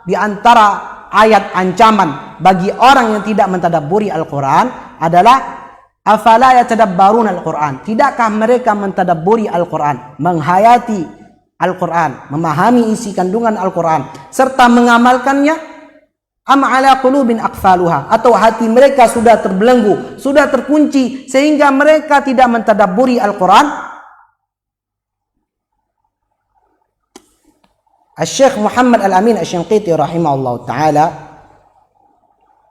di antara ayat ancaman bagi orang yang tidak mentadabburi Al-Quran adalah afala yatadabbarun Al-Quran. Tidakkah mereka mentadabburi Al-Quran, menghayati Al-Quran, memahami isi kandungan Al-Quran serta mengamalkannya? Am ala qulubin aqfaluha, atau hati mereka sudah terbelenggu, sudah terkunci sehingga mereka tidak mentadabburi Al-Quran? Syekh Muhammad Al-Amin Asy-Syanqiti rahimahullah ta'ala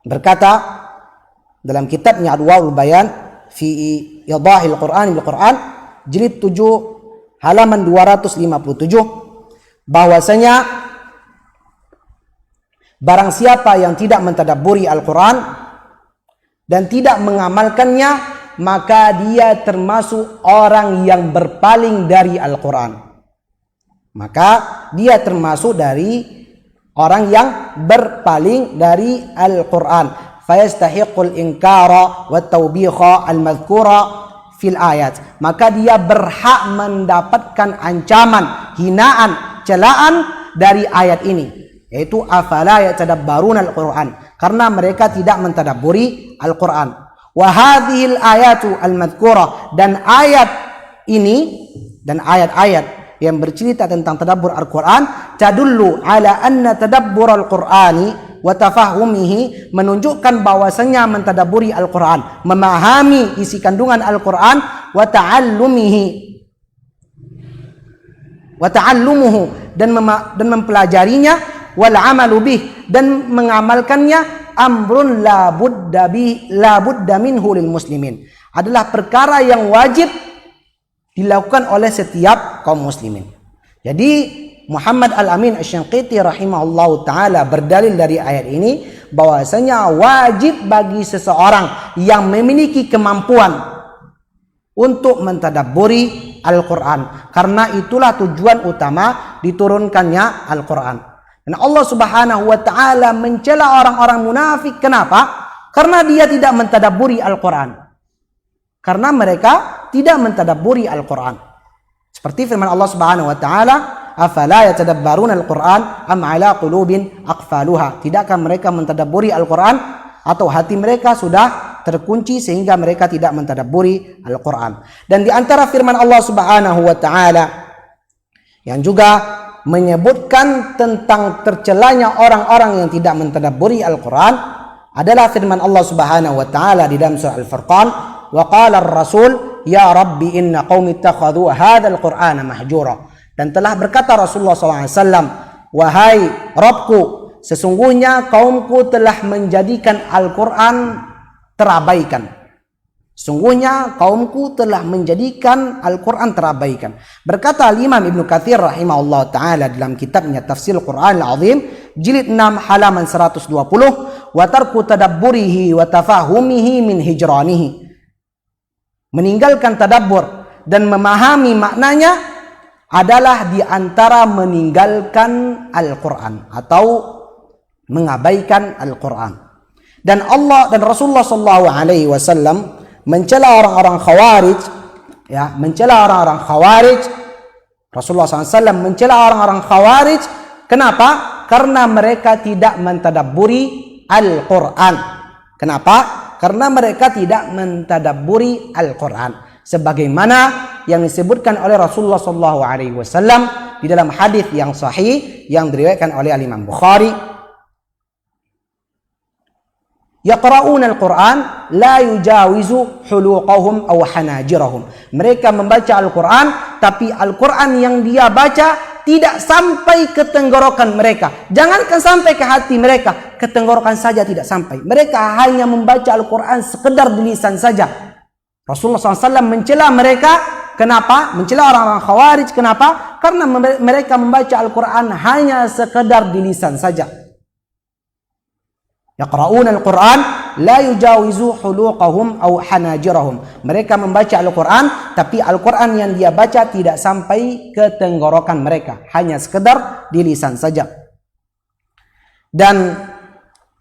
berkata dalam kitabnya Adwaul Bayan fi Idahil Quran bil Quran jilid 7 halaman 257, bahwasanya barang siapa yang tidak mentadabburi Al-Quran dan tidak mengamalkannya, maka dia termasuk orang yang berpaling dari Al-Quran. Maka dia termasuk dari orang yang berpaling dari Al-Quran. Fayastahiqul inkara wa tawbiqa al-madhkura fil ayat. Maka dia berhak mendapatkan ancaman, hinaan, celaan dari ayat ini, yaitu afala yatadabbarun Al-Quran, karena mereka tidak mentadabburi Al-Quran. Wa hadhil ayatu al-madhkura, dan ayat ini dan ayat-ayat yang bercerita tentang tadabbur Al-Quran tadullu ala anna tadabbur Al-Qurani wa tafahumihi, menunjukkan bahwasanya mentadabburi Al-Qur'an, memahami isi kandungan Al-Qur'an, wa ta'allumuhu, dan mempelajarinya, wal amalu bih, dan mengamalkannya, amrun la budda minhu lil muslimin, adalah perkara yang wajib dilakukan oleh setiap kaum muslimin. Jadi Muhammad Al-Amin Asy-Syanqiti rahimahullahu ta'ala berdalil dari ayat ini bahwasanya wajib bagi seseorang yang memiliki kemampuan untuk mentadabburi Al-Quran, karena itulah tujuan utama diturunkannya Al-Quran. Dan Allah Subhanahu wa ta'ala mencela orang-orang munafik. Kenapa? Karena dia tidak mentadabburi Al-Quran, karena mereka tidak mentadabburi Al-Quran. Seperti firman Allah Subhanahu wa ta'ala, afala yatadabbaruna al-Qur'an am ala qulubin aqfaluha, tidakkah mereka mentadabburi Al-Qur'an atau hati mereka sudah terkunci sehingga mereka tidak mentadabburi Al-Qur'an. Dan di antara firman Allah Subhanahu wa ta'ala yang juga menyebutkan tentang tercelanya orang-orang yang tidak mentadabburi Al-Qur'an adalah firman Allah Subhanahu wa ta'ala di dalam surah Al-Furqan, wa qala ar-rasul ya rabbi inna qaumi ittakhadhu hadzal qur'ana mahjura. Dan telah berkata Rasulullah SAW, wahai Rabbku, sesungguhnya kaumku telah menjadikan Al-Quran terabaikan. Sesungguhnya kaumku telah menjadikan Al-Quran terabaikan. Berkata Imam Ibnu Katsir rahimahullah ta'ala dalam kitabnya Tafsir Al-Quran Al-Azim, jilid 6 halaman 120, wa tarku tadabburihi wa tafahumihi min hijranihi. Meninggalkan tadabbur dan memahami maknanya adalah di antara meninggalkan Al-Quran atau mengabaikan Al-Quran. Dan Allah dan Rasulullah SAW mencela orang-orang Khawarij, ya, mencela orang-orang Khawarij. Rasulullah SAW mencela orang-orang Khawarij. Kenapa? Karena mereka tidak mentadabburi Al-Quran. Kenapa? Karena mereka tidak mentadabburi Al-Quran. Sebagaimana yang disebutkan oleh Rasulullah SAW di dalam hadis yang sahih yang diriwayatkan oleh Imam Bukhari, yaqra'una al-Qur'an la yujawizu huluqahum aw hanajirahum. Mereka membaca Al-Quran, tapi Al-Quran yang dia baca tidak sampai ke tenggorokan mereka. Jangankan sampai ke hati mereka, ke tenggorokan saja tidak sampai. Mereka hanya membaca Al-Quran sekedar di lisan saja. Rasulullah SAW mencela mereka. Kenapa? Mencela orang-orang Khawarij. Kenapa? Karena mereka membaca Al-Quran hanya sekedar di lisan saja. Yaqra'una al-Quran la yujawizu huluqahum aw hanajirahum. Mereka membaca Al-Quran, tapi Al-Quran yang dia baca tidak sampai ke tenggorokan mereka, hanya sekedar di lisan saja. Dan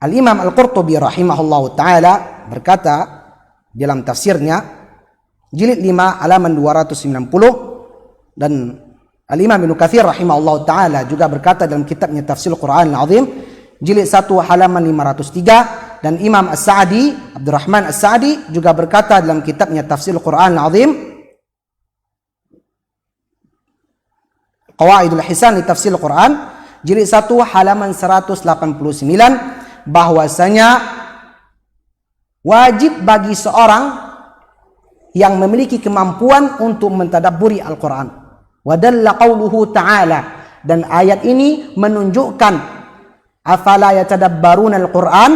Al-Imam Al-Qurtubi rahimahullahu ta'ala berkata dalam tafsirnya jilid 5 halaman 290, dan Al-Imam Ibnu Katsir rahimahullahu ta'ala juga berkata dalam kitabnya Tafsir Al-Quran Al-Azim jilid 1 halaman 503, dan Imam As-Sa'di, Abdurrahman As-Sa'di juga berkata dalam kitabnya Tafsir Al-Quran Al-Azim Qawaidul Hisan li Tafsir Al-Quran jilid 1 halaman 189, bahwasanya wajib bagi seorang yang memiliki kemampuan untuk mentadabburi Al-Quran. Wa dalla qauluhu ta'ala, dan ayat ini menunjukkan afala yatadabbaruna al-Quran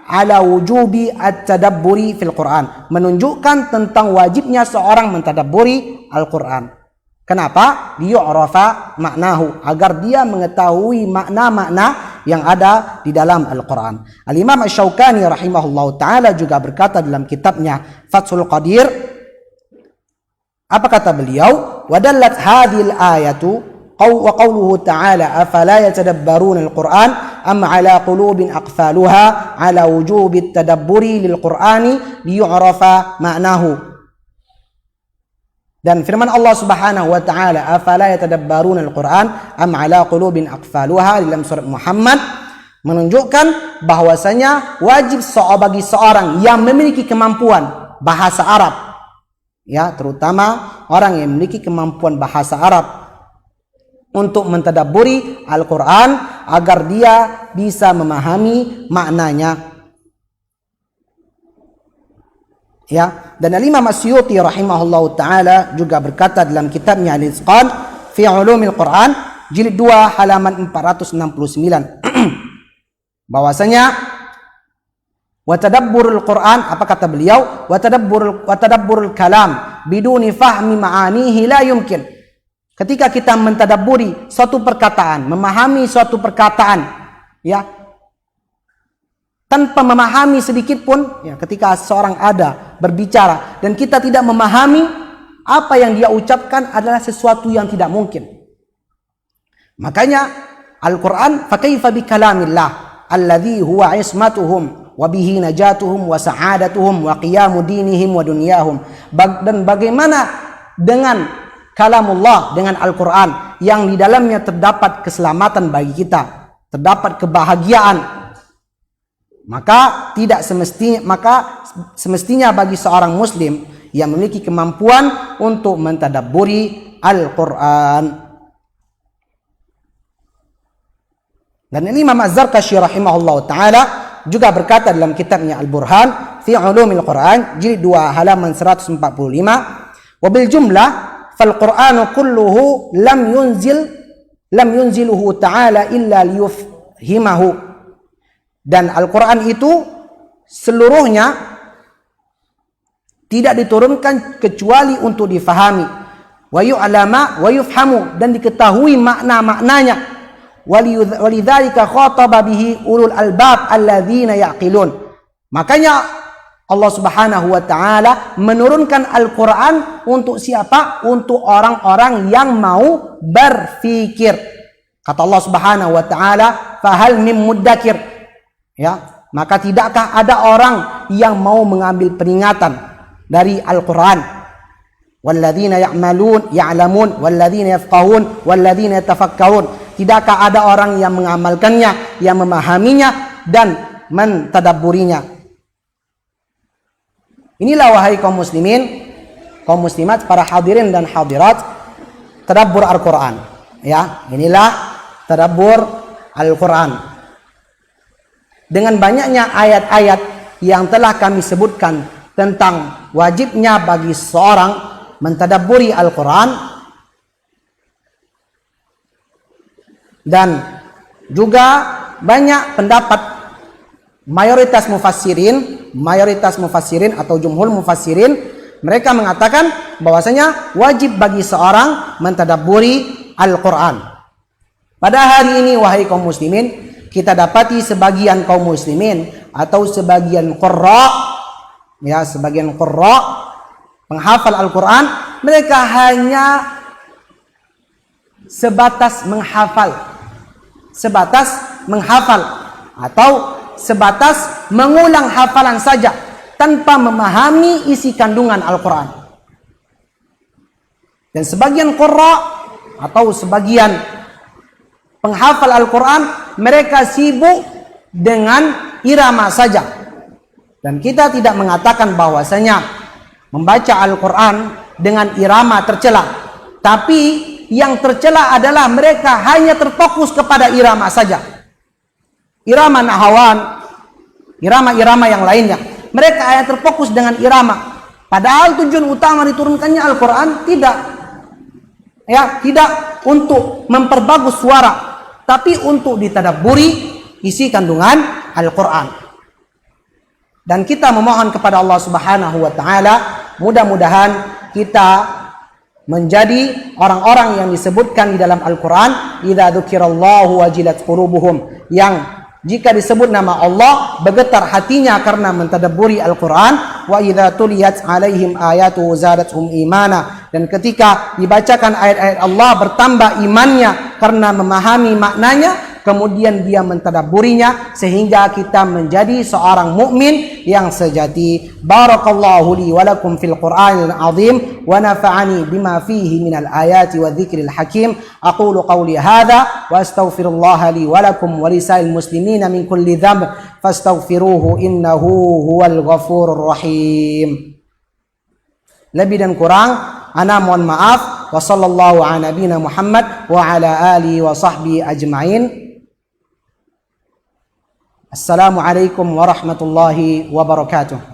ala wujubi at-tadabburi fil Quran, menunjukkan tentang wajibnya seorang mentadabburi Al-Quran. Kenapa? Liyu'rafa maknahu, agar dia mengetahui makna-makna yang ada di dalam Al-Quran. Al-Imam Asy-Syaukani rahimahullahu ta'ala juga berkata dalam kitabnya Fathul Qadir, apa kata beliau? Wadallat hadhil ayatu wa qawluhu ta'ala afala yatadabbaruna al-Qur'an am ala qulubin aqfaluha ala wujubi at-tadabburi lil-Qur'ani liyu'rafa ma'nahu. Dan firman Allah Subhanahu wa ta'ala afala yatadabbaruna al-Qur'an am ala qulubin aqfaluha dalam surat Muhammad menunjukkan bahwasanya wajib bagi seorang yang memiliki kemampuan bahasa Arab, ya, terutama orang yang memiliki kemampuan bahasa Arab, untuk mentadabburi Al-Quran agar dia bisa memahami maknanya. Ya, dan Al-Imam As-Suyuti rahimahullahu taala juga berkata dalam kitabnya Al-Itqan fi Ulumil Quran jilid 2 halaman 469 bahwasanya wa tadabburul Quran, apa kata beliau, wa tadabburul kalam biduni fahmi ma'anihi la yumkin. Ketika kita mentadabburi suatu perkataan, memahami suatu perkataan, ya, tanpa memahami sedikit pun, ya, ketika seorang ada berbicara dan kita tidak memahami apa yang dia ucapkan adalah sesuatu yang tidak mungkin. Makanya Al-Quran, fakaifa bikalamillah alladhi huwa ismatuhum wa bihi najatuhum wa sa'adatuhum wa qiyamu dinihim wa dunyahum. Dan bagaimana dengan kalamullah, dengan Al-Quran yang di dalamnya terdapat keselamatan bagi kita, terdapat kebahagiaan. Maka semestinya bagi seorang muslim yang memiliki kemampuan untuk mentadabburi Al-Quran. Dan Imam Az-Zarkashi rahimahullah ta'ala juga berkata dalam kitabnya Al-Burhan fi Ulumil Quran jilid 2 halaman 145, wabil jumlah fal Qur'anu kulluhu lam yunziluhu ta'ala illa liyufhimahu. Dan Al-Quran itu seluruhnya tidak diturunkan kecuali untuk difahami, wa yu'lama wa yufhamu, dan diketahui makna-maknanya. Walidzalika khataba bihi ulul albab alladzina yaqilun. Makanya Allah Subhanahu wa taala menurunkan Al-Quran untuk siapa? Untuk orang-orang yang mau berfikir. Kata Allah Subhanahu wa taala, fahal mim muddakir. Ya, maka tidakkah ada orang yang mau mengambil peringatan dari Al-Quran? Walladzina ya'lamun walladzina yafqahun walladzina yatafakkarun. Tidakkah ada orang yang mengamalkannya, yang memahaminya dan mentadabburinya? Inilah wahai kaum muslimin, kaum muslimat, para hadirin dan hadirat, tadabbur Al-Quran. Ya, inilah tadabbur Al-Quran. Dengan banyaknya ayat-ayat yang telah kami sebutkan tentang wajibnya bagi seorang mentadabburi Al-Quran, dan juga banyak pendapat mayoritas mufassirin atau jumhur mufassirin, mereka mengatakan bahwasanya wajib bagi seorang mentadabburi Al-Quran. Pada hari ini wahai kaum muslimin, kita dapati sebagian kaum muslimin atau sebagian qurra, ya, sebagian qurra penghafal Al-Quran, mereka hanya sebatas menghafal atau sebatas mengulang hafalan saja tanpa memahami isi kandungan Al-Quran. Dan sebagian qurra atau sebagian penghafal Al-Quran, mereka sibuk dengan irama saja. Dan kita tidak mengatakan bahwasanya membaca Al-Quran dengan irama tercela. Tapi yang tercela adalah mereka hanya terfokus kepada irama saja. Irama nahawan, irama-irama yang lainnya. Mereka hanya terfokus dengan irama. Padahal tujuan utama diturunkannya Al-Quran tidak untuk memperbagus suara, tapi untuk ditadabburi isi kandungan Al-Quran. Dan kita memohon kepada Allah Subhanahu wa taala, mudah-mudahan kita menjadi orang-orang yang disebutkan di dalam Al-Quran, idza dzukirallahu wajilat qulubuhum, yang jika disebut nama Allah bergetar hatinya karena mentadabburi Al-Quran. Wa idza tuliyat alaihim ayatu zadatuhum imana, dan ketika dibacakan ayat-ayat Allah bertambah imannya karena memahami maknanya, kemudian dia mentadabburinya sehingga kita menjadi seorang mukmin yang sejati. Barakallahu li wa lakum fil Qur'anil azim wa nafa'ani bima fihi minal ayati wa dzikril hakim. Aqulu qawli hadza wa astaghfirullaha li wa lakum wa lisa'il muslimina min kulli dhanb fastaghfiruhu innahu huwal ghafurur rahim. Lebih dan kurang ana mohon maaf. Wa sallallahu ala nabiyina Muhammad wa ala alihi wa sahbihi ajma'in. Assalamualaikum warahmatullahi wabarakatuh.